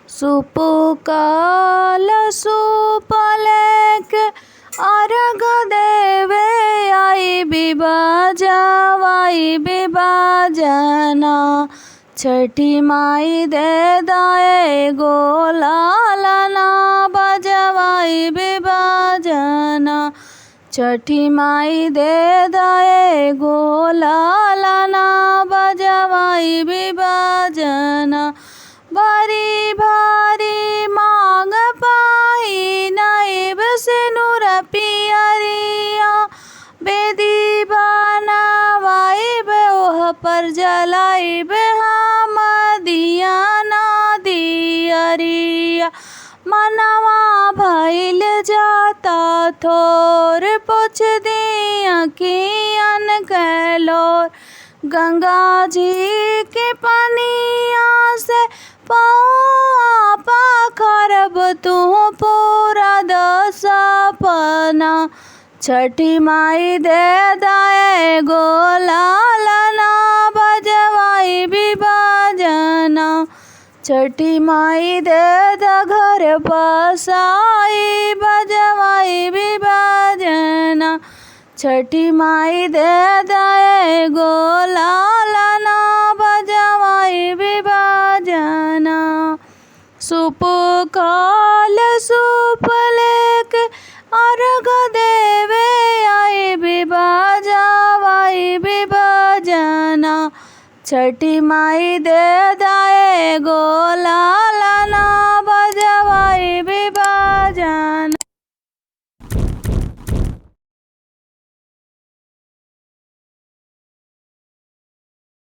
सुपुकाल सुपलेक अर्घ देवे आई बिबाजना। छठी माई दे दाए गोलालना बजवाई बिबाजना। छठी माई दे दाए गोलालना बजवाई बिबाजना। भारी भारी मांग पाई नाइब सिनुर पियरिया। बेदी बनावाइब ओह पर जलाइब हम दिया ना दियरिया। मनवा भइल जाता थोर पोछ दिया कियन कैलोर। गंगा जी के पनिया से पौआ पाखरब तू पूरा दसपना। छठी माई दे दाए गोलालना बजवाई बिबाजना। छठी माई दे द घर बसाई बजवाई बिबाजना। छठी माई दे दाए गोलालना बजवाई बिबाजना। सुपुकाल सुपलेक अर्घ देवे आई बिबाजवाई बिबाजना। छठी माई दे दाए गोलालना बजवाई बिबाजना।